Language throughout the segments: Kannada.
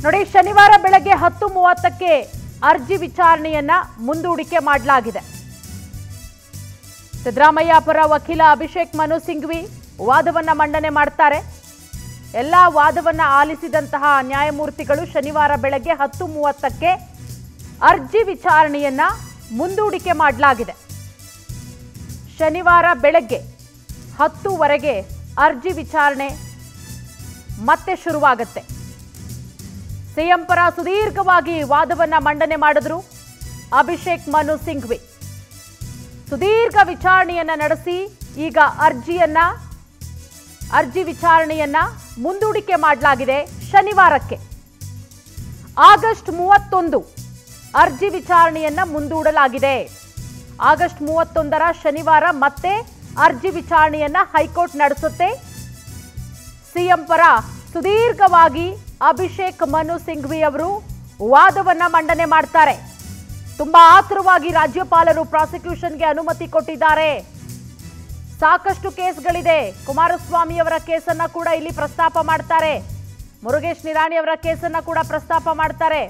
ನೋಡಿ, ಶನಿವಾರ ಬೆಳಗ್ಗೆ 10:30ಕ್ಕೆ ಅರ್ಜಿ ವಿಚಾರಣೆಯನ್ನ ಮುಂದೂಡಿಕೆ ಮಾಡಲಾಗಿದೆ. ಸಿದ್ದರಾಮಯ್ಯ ಪರ ವಕೀಲ ಅಭಿಷೇಕ್ ಮನು ಸಿಂಘ್ವಿ ವಾದವನ್ನ ಮಂಡನೆ ಮಾಡ್ತಾರೆ. ಎಲ್ಲ ವಾದವನ್ನ ಆಲಿಸಿದಂತಹ ನ್ಯಾಯಮೂರ್ತಿಗಳು ಶನಿವಾರ ಬೆಳಗ್ಗೆ 10:30ಕ್ಕೆ ಅರ್ಜಿ ವಿಚಾರಣೆಯನ್ನ ಮುಂದೂಡಿಕೆ ಮಾಡಲಾಗಿದೆ. ಶನಿವಾರ ಬೆಳಗ್ಗೆ 10:00ವರೆಗೆ ಅರ್ಜಿ ವಿಚಾರಣೆ ಮತ್ತೆ ಶುರುವಾಗುತ್ತೆ. ಸಿಎಂ ಪರ ಸುದೀರ್ಘವಾಗಿ ವಾದವನ್ನ ಮಂಡನೆ ಮಾಡಿದ್ರು ಅಭಿಷೇಕ್ ಮನು ಸಿಂಘ್ವಿ. ಸುದೀರ್ಘ ವಿಚಾರಣೆಯನ್ನ ನಡೆಸಿ ಈಗ ಅರ್ಜಿ ವಿಚಾರಣೆಯನ್ನ ಮುಂದೂಡಿಕೆ ಮಾಡಲಾಗಿದೆ ಶನಿವಾರಕ್ಕೆ. ಆಗಸ್ಟ್ 31 ಅರ್ಜಿ ವಿಚಾರಣೆಯನ್ನ ಮುಂದೂಡಲಾಗಿದೆ. ಆಗಸ್ಟ್ 31ರ ಶನಿವಾರ ಮತ್ತೆ ಅರ್ಜಿ ವಿಚಾರಣೆಯನ್ನ ಹೈಕೋರ್ಟ್ ನಡೆಸುತ್ತೆ. ಸಿಎಂ ಪರ ಸುದೀರ್ಘವಾಗಿ ಅಭಿಷೇಕ್ ಮನು ಸಿಂಘ್ವಿ ಅವರು ವಾದವನ್ನ ಮಂಡನೆ ಮಾಡ್ತಾರೆ. ತುಂಬಾ ಆತುರವಾಗಿ ರಾಜ್ಯಪಾಲರು ಪ್ರಾಸಿಕ್ಯೂಷನ್ಗೆ ಅನುಮತಿ ಕೊಟ್ಟಿದ್ದಾರೆ. ಸಾಕಷ್ಟು ಕೇಸ್ಗಳಿದೆ. ಕುಮಾರಸ್ವಾಮಿ ಅವರ ಕೇಸನ್ನ ಕೂಡ ಇಲ್ಲಿ ಪ್ರಸ್ತಾಪ ಮಾಡ್ತಾರೆ. ಮುರುಗೇಶ್ ನಿರಾಣಿ ಅವರ ಕೇಸನ್ನ ಕೂಡ ಪ್ರಸ್ತಾಪ ಮಾಡ್ತಾರೆ.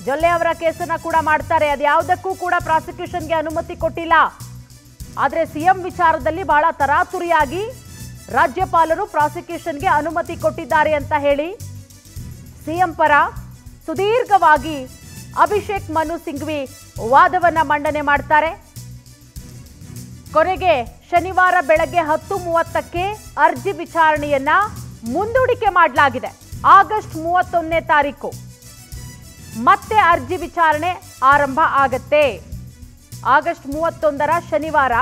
ಜೊಲ್ಲೆ ಅವರ ಕೇಸನ್ನ ಕೂಡ ಮಾಡ್ತಾರೆ. ಅದ್ಯಾವುದಕ್ಕೂ ಕೂಡ ಪ್ರಾಸಿಕ್ಯೂಷನ್ಗೆ ಅನುಮತಿ ಕೊಟ್ಟಿಲ್ಲ. ಆದರೆ ಸಿಎಂ ವಿಚಾರದಲ್ಲಿ ಬಹಳ ತರಾತುರಿಯಾಗಿ ರಾಜ್ಯಪಾಲರು ಪ್ರಾಸಿಕ್ಯೂಷನ್ಗೆ ಅನುಮತಿ ಕೊಟ್ಟಿದ್ದಾರೆ ಅಂತ ಹೇಳಿ ಸಿಎಂ ಪರ ಸುದೀರ್ಘವಾಗಿ ಅಭಿಷೇಕ್ ಮನು ಸಿಂಘ್ವಿ ವಾದವನ್ನ ಮಂಡನೆ ಮಾಡ್ತಾರೆ. ಕೊನೆಗೆ ಶನಿವಾರ ಬೆಳಗ್ಗೆ 10:30ಕ್ಕೆ ಅರ್ಜಿ ವಿಚಾರಣೆಯನ್ನ ಮುಂದೂಡಿಕೆ ಮಾಡಲಾಗಿದೆ. ಆಗಸ್ಟ್ 31ನೇ ತಾರೀಕು ಮತ್ತೆ ಅರ್ಜಿ ವಿಚಾರಣೆ ಆರಂಭ ಆಗತ್ತೆ. ಆಗಸ್ಟ್ 31ರ ಶನಿವಾರ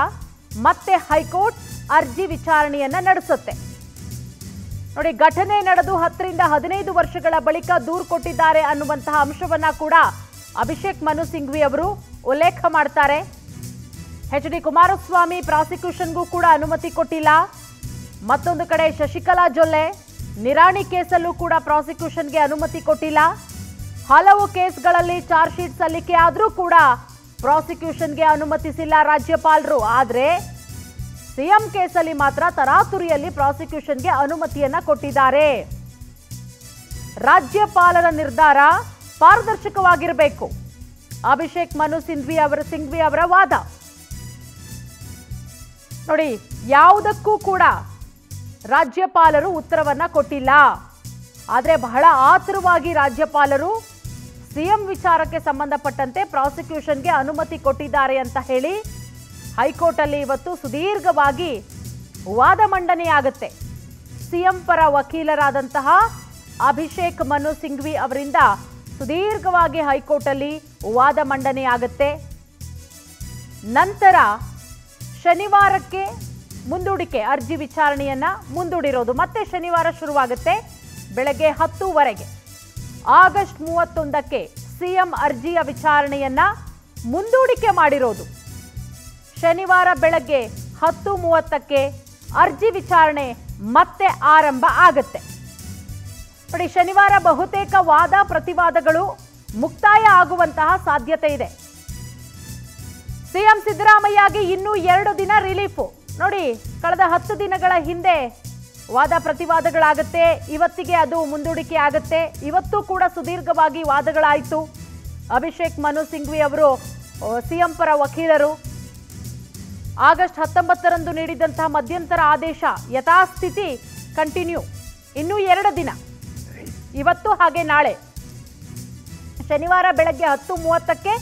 ಮತ್ತೆ ಹೈಕೋರ್ಟ್ ಅರ್ಜಿ ವಿಚಾರಣೆಯನ್ನ ನಡೆಸುತ್ತೆ. ನೋಡಿ, ಘಟನೆ ನಡೆದು 10 ರಿಂದ 15 ವರ್ಷಗಳ ಬಳಿಕ ದೂರು ಕೊಟ್ಟಿದ್ದಾರೆ ಅನ್ನುವಂತಹ ಅಂಶವನ್ನ ಕೂಡ ಅಭಿಷೇಕ್ ಮನು ಸಿಂಘ್ವಿ ಅವರು ಉಲ್ಲೇಖ ಮಾಡ್ತಾರೆ. ಎಚ್.ಡಿ. ಕುಮಾರಸ್ವಾಮಿ ಪ್ರಾಸಿಕ್ಯೂಷನ್ಗೂ ಕೂಡ ಅನುಮತಿ ಕೊಟ್ಟಿಲ್ಲ. ಮತ್ತೊಂದು ಕಡೆ ಶಶಿಕಲಾ ಜೊಲ್ಲೆ ನಿರಾಣಿ ಕೇಸಲ್ಲೂ ಕೂಡ ಪ್ರಾಸಿಕ್ಯೂಷನ್ಗೆ ಅನುಮತಿ ಕೊಟ್ಟಿಲ್ಲ. ಹಲವು ಕೇಸ್ಗಳಲ್ಲಿ ಚಾರ್ಜ್ ಶೀಟ್ ಸಲ್ಲಿಕೆ ಆದರೂ ಕೂಡ ಪ್ರಾಸಿಕ್ಯೂಷನ್ಗೆ ಅನುಮತಿಸಿಲ್ಲ ರಾಜ್ಯಪಾಲರು. ಆದರೆ ಸಿಎಂ ಕೇಸಲ್ಲಿ ಮಾತ್ರ ತರಾತುರಿಯಲ್ಲಿ ಪ್ರಾಸಿಕ್ಯೂಷನ್ಗೆ ಅನುಮತಿಯನ್ನ ಕೊಟ್ಟಿದ್ದಾರೆ. ರಾಜ್ಯಪಾಲರ ನಿರ್ಧಾರ ಪಾರದರ್ಶಕವಾಗಿರಬೇಕು. ಅಭಿಷೇಕ್ ಮನು ಸಿಂಘ್ವಿ ಅವರ ವಾದ ನೋಡಿ, ಯಾವುದಕ್ಕೂ ಕೂಡ ರಾಜ್ಯಪಾಲರು ಉತ್ತರವನ್ನ ಕೊಟ್ಟಿಲ್ಲ. ಆದರೆ ಬಹಳ ಆತುರವಾಗಿ ರಾಜ್ಯಪಾಲರು ಸಿಎಂ ವಿಚಾರಕ್ಕೆ ಸಂಬಂಧಪಟ್ಟಂತೆ ಪ್ರಾಸಿಕ್ಯೂಷನ್ಗೆ ಅನುಮತಿ ಕೊಟ್ಟಿದ್ದಾರೆ ಅಂತ ಹೇಳಿ ಹೈಕೋರ್ಟ್ ಅಲ್ಲಿ ಇವತ್ತು ಸುದೀರ್ಘವಾಗಿ ವಾದ ಮಂಡನೆಯಾಗುತ್ತೆ. ಸಿಎಂ ಪರ ವಕೀಲರಾದಂತಹ ಅಭಿಷೇಕ್ ಮನು ಸಿಂಘ್ವಿ ಅವರಿಂದ ಸುದೀರ್ಘವಾಗಿ ಹೈಕೋರ್ಟ್ ಅಲ್ಲಿ ವಾದ ಮಂಡನೆಯಾಗುತ್ತೆ. ನಂತರ ಶನಿವಾರಕ್ಕೆ ಮುಂದೂಡಿಕೆ, ಅರ್ಜಿ ವಿಚಾರಣೆಯನ್ನ ಮುಂದೂಡಿರೋದು ಮತ್ತೆ ಶನಿವಾರ ಶುರುವಾಗುತ್ತೆ ಬೆಳಗ್ಗೆ 10:00ವರೆಗೆ. ಆಗಸ್ಟ್ 31ಕ್ಕೆ ಸಿಎಂ ಅರ್ಜಿಯ ವಿಚಾರಣೆಯನ್ನ ಮುಂದೂಡಿಕೆ ಮಾಡಿರೋದು. ಶನಿವಾರ ಬೆಳಗ್ಗೆ 10:30ಕ್ಕೆ ಅರ್ಜಿ ವಿಚಾರಣೆ ಮತ್ತೆ ಆರಂಭ ಆಗುತ್ತೆ. ನೋಡಿ, ಶನಿವಾರ ಬಹುತೇಕ ವಾದ ಪ್ರತಿವಾದಗಳು ಮುಕ್ತಾಯ ಆಗುವಂತಹ ಸಾಧ್ಯತೆ ಇದೆ. ಸಿಎಂ ಸಿದ್ದರಾಮಯ್ಯಗೆ ಇನ್ನೂ 2 ದಿನ ರಿಲೀಫು. ನೋಡಿ, ಕಳೆದ 10 ದಿನಗಳ ಹಿಂದೆ ವಾದ ಪ್ರತಿವಾದಗಳಾಗುತ್ತೆ. ಇವತ್ತಿಗೆ ಅದು ಮುಂದೂಡಿಕೆ ಆಗುತ್ತೆ. ಇವತ್ತು ಕೂಡ ಸುದೀರ್ಘವಾಗಿ ವಾದಗಳಾಯಿತು. ಅಭಿಷೇಕ್ ಮನು ಸಿಂಘ್ವಿ ಅವರು ಸಿಎಂ ಪರ ವಕೀಲರು ಆಗಸ್ಟ್ 19ರಂದು ನೀಡಿದಂತಹ ಮಧ್ಯಂತರ ಆದೇಶ ಯಥಾಸ್ಥಿತಿ ಕಂಟಿನ್ಯೂ. ಇನ್ನೂ 2 ದಿನ, ಇವತ್ತು ಹಾಗೆ ನಾಳೆ. ಶನಿವಾರ ಬೆಳಗ್ಗೆ 10:30ಕ್ಕೆ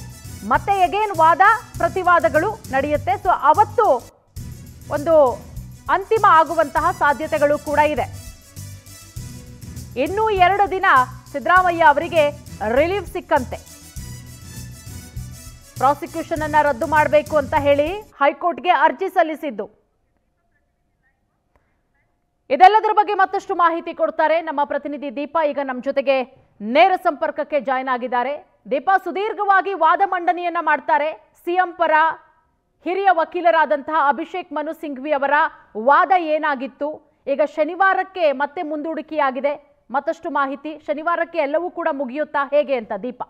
ಮತ್ತೆ ಎಗೇನ್ ವಾದ ಪ್ರತಿವಾದಗಳು ನಡೆಯುತ್ತೆ. ಸೊ ಅವತ್ತು ಒಂದು ಅಂತಿಮ ಆಗುವಂತಹ ಸಾಧ್ಯತೆಗಳು ಕೂಡ ಇದೆ. ಇನ್ನೂ 2 ದಿನ ಸಿದ್ದರಾಮಯ್ಯ ಅವರಿಗೆ ರಿಲೀಫ್ ಸಿಕ್ಕಂತೆ. ಪ್ರಾಸಿಕ್ಯೂಷನ್ ಅನ್ನ ರದ್ದು ಮಾಡಬೇಕು ಅಂತ ಹೇಳಿ ಹೈಕೋರ್ಟ್ಗೆ ಅರ್ಜಿ ಸಲ್ಲಿಸಿದ್ದು. ಇದೆಲ್ಲದರ ಬಗ್ಗೆ ಮತ್ತಷ್ಟು ಮಾಹಿತಿ ಕೊಡ್ತಾರೆ ನಮ್ಮ ಪ್ರತಿನಿಧಿ ದೀಪಾ. ಈಗ ನಮ್ಮ ಜೊತೆಗೆ ನೇರ ಸಂಪರ್ಕಕ್ಕೆ ಜಾಯ್ನ್ ಆಗಿದ್ದಾರೆ. ದೀಪಾ, ಸುದೀರ್ಘವಾಗಿ ವಾದ ಮಂಡನೆಯನ್ನ ಮಾಡ್ತಾರೆ. ಸಿಎಂ ಪರ ಹಿರಿಯ ವಕೀಲರಾದಂತಹ ಅಭಿಷೇಕ್ ಮನು ಸಿಂಘ್ವಿ ಅವರ ವಾದ ಏನಾಗಿತ್ತು, ಈಗ ಶನಿವಾರಕ್ಕೆ ಮತ್ತೆ ಮುಂದೂಡಿಕೆಯಾಗಿದೆ. ಮತ್ತಷ್ಟು ಮಾಹಿತಿ, ಶನಿವಾರಕ್ಕೆ ಎಲ್ಲವೂ ಕೂಡ ಮುಗಿಯುತ್ತಾ, ಹೇಗೆ ಅಂತ ದೀಪಾ?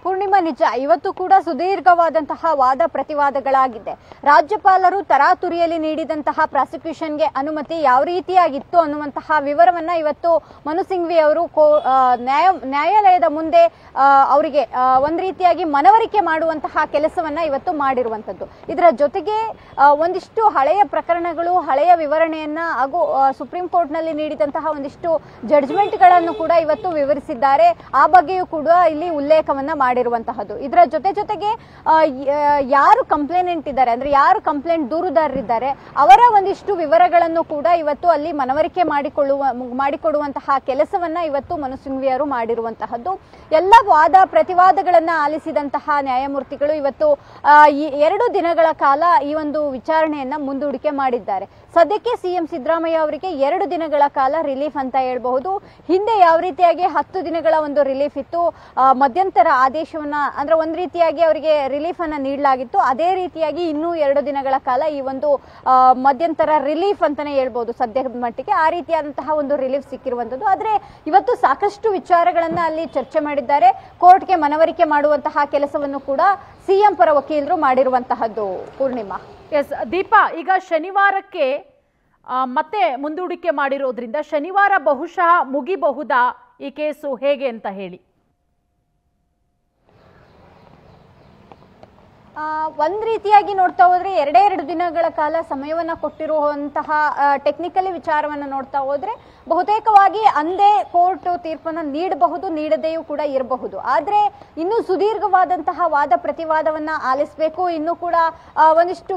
ಪೂರ್ಣ ಪೂರ್ಣಿಮಾ, ನಿಜ ಇವತ್ತು ಕೂಡ ಸುದೀರ್ಘವಾದಂತಹ ವಾದ ಪ್ರತಿವಾದಗಳಾಗಿದೆ. ರಾಜ್ಯಪಾಲರು ತರಾತುರಿಯಲ್ಲಿ ನೀಡಿದಂತಹ ಪ್ರಾಸಿಕ್ಯೂಷನ್ಗೆ ಅನುಮತಿ ಯಾವ ರೀತಿಯಾಗಿತ್ತು ಅನ್ನುವಂತಹ ವಿವರವನ್ನ ಇವತ್ತು ಮನು ಸಿಂಘ್ವಿ ಅವರು ನ್ಯಾಯಾಲಯದ ಮುಂದೆ ಅವರಿಗೆ ಒಂದ್ ರೀತಿಯಾಗಿ ಮನವರಿಕೆ ಮಾಡುವಂತಹ ಕೆಲಸವನ್ನ ಇವತ್ತು ಮಾಡಿರುವಂತದ್ದು. ಇದರ ಜೊತೆಗೆ ಒಂದಿಷ್ಟು ಹಳೆಯ ಪ್ರಕರಣಗಳು, ಹಳೆಯ ವಿವರಣೆಯನ್ನ ಹಾಗೂ ಸುಪ್ರೀಂ ಕೋರ್ಟ್ ನಲ್ಲಿ ನೀಡಿದಂತಹ ಒಂದಿಷ್ಟು ಜಡ್ಜ್ಮೆಂಟ್ ಗಳನ್ನು ಕೂಡ ಇವತ್ತು ವಿವರಿಸಿದ್ದಾರೆ. ಆ ಬಗ್ಗೆಯೂ ಕೂಡ ಇಲ್ಲಿ ಉಲ್ಲೇಖವನ್ನ ಮಾಡಿರುವಂತಹದ್ದು. ಇದರ ಜೊತೆಗೆ ಯಾರು ಕಂಪ್ಲೇನೆಂಟ್ ಇದ್ದಾರೆ, ಅಂದ್ರೆ ಯಾರು ಕಂಪ್ಲೇಂಟ್ ದೂರುದಾರರಿದ್ದಾರೆ, ಅವರ ಒಂದಿಷ್ಟು ವಿವರಗಳನ್ನು ಕೂಡ ಇವತ್ತು ಅಲ್ಲಿ ಮನವರಿಕೆ ಮಾಡಿಕೊಡುವಂತಹ ಕೆಲಸವನ್ನ ಇವತ್ತು ಮನು ಸಿಂಘ್ವಿ ಅವರು ಮಾಡಿರುವಂತಹದ್ದು. ಎಲ್ಲ ವಾದ ಪ್ರತಿವಾದಗಳನ್ನ ಆಲಿಸಿದಂತಹ ನ್ಯಾಯಮೂರ್ತಿಗಳು ಇವತ್ತು 2 ದಿನಗಳ ಕಾಲ ಈ ಒಂದು ವಿಚಾರಣೆಯನ್ನ ಮುಂದೂಡಿಕೆ ಮಾಡಿದ್ದಾರೆ. ಸದ್ಯಕ್ಕೆ ಸಿಎಂ ಸಿದ್ದರಾಮಯ್ಯ ಅವರಿಗೆ 2 ದಿನಗಳ ಕಾಲ ರಿಲೀಫ್ ಅಂತ ಹೇಳ್ಬಹುದು. ಹಿಂದೆ ಯಾವ ರೀತಿಯಾಗಿ 10 ದಿನಗಳ ಒಂದು ರಿಲೀಫ್ ಇತ್ತು, ಮಧ್ಯಂತರ ಆದೇಶವನ್ನ ಅಂದ್ರೆ ಒಂದ್ ರೀತಿಯಾಗಿ ಅವರಿಗೆ ರಿಲೀಫ್ ಅನ್ನ ನೀಡಲಾಗಿತ್ತು. ಅದೇ ರೀತಿಯಾಗಿ ಇನ್ನೂ 2 ದಿನಗಳ ಕಾಲ ಈ ಒಂದು ಮಧ್ಯಂತರ ರಿಲೀಫ್ ಅಂತಾನೆ ಹೇಳ್ಬಹುದು. ಸದ್ಯದ ಮಟ್ಟಿಗೆ ಆ ರೀತಿಯಾದಂತಹ ಒಂದು ರಿಲೀಫ್ ಸಿಕ್ಕಿರುವಂತದ್ದು. ಆದ್ರೆ ಇವತ್ತು ಸಾಕಷ್ಟು ವಿಚಾರಗಳನ್ನ ಅಲ್ಲಿ ಚರ್ಚೆ ಮಾಡಿದ್ದಾರೆ. ಕೋರ್ಟ್ಗೆ ಮನವರಿಕೆ ಮಾಡುವಂತಹ ಕೆಲಸವನ್ನು ಕೂಡ ಸಿಎಂ ಪರ ವಕೀಲರು ಮಾಡಿರುವಂತಹದ್ದು. ಪೂರ್ಣಿಮಾ, ಎಸ್ ದೀಪಾ, ಈಗ ಶನಿವಾರಕ್ಕೆ ಮತ್ತೆ ಮುಂದೂಡಿಕೆ ಮಾಡಿರೋದ್ರಿಂದ ಶನಿವಾರ ಬಹುಶಃ ಮುಗಿಬಹುದಾ ಈ ಕೇಸು, ಹೇಗೆ ಅಂತ ಹೇಳಿ? ಒಂದ್ ರೀತಿಯಾಗಿ ನೋಡ್ತಾ ಹೋದ್ರೆ 2 ದಿನಗಳ ಕಾಲ ಸಮಯವನ್ನ ಕೊಟ್ಟಿರುವಂತಹ ಟೆಕ್ನಿಕಲಿ ವಿಚಾರವನ್ನ ನೋಡ್ತಾ ಹೋದ್ರೆ ಬಹುತೇಕವಾಗಿ ಅಂದೇ ಕೋರ್ಟ್ ತೀರ್ಪನ್ನ ನೀಡಬಹುದು, ನೀಡದೆಯೂ ಕೂಡ ಇರಬಹುದು. ಆದ್ರೆ ಇನ್ನು ಸುದೀರ್ಘವಾದಂತಹ ವಾದ ಪ್ರತಿವಾದವನ್ನ ಆಲಿಸಬೇಕು, ಇನ್ನು ಕೂಡ ಒಂದಿಷ್ಟು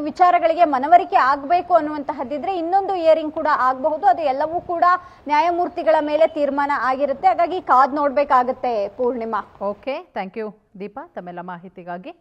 ವಿಚಾರಗಳಿಗೆ ಮನವರಿಕೆ ಆಗ್ಬೇಕು ಅನ್ನುವಂತಹದ್ದಿದ್ರೆ ಇನ್ನೊಂದು ಹಿಯರಿಂಗ್ ಕೂಡ ಆಗಬಹುದು. ಅದು ಎಲ್ಲವೂ ಕೂಡ ನ್ಯಾಯಮೂರ್ತಿಗಳ ಮೇಲೆ ತೀರ್ಮಾನ ಆಗಿರುತ್ತೆ. ಹಾಗಾಗಿ ಕಾದ್ ನೋಡ್ಬೇಕಾಗತ್ತೆ. Purnima, okay, thank you Deepa ತಮ್ಮೆಲ್ಲ ಮಾಹಿತಿಗಾಗಿ.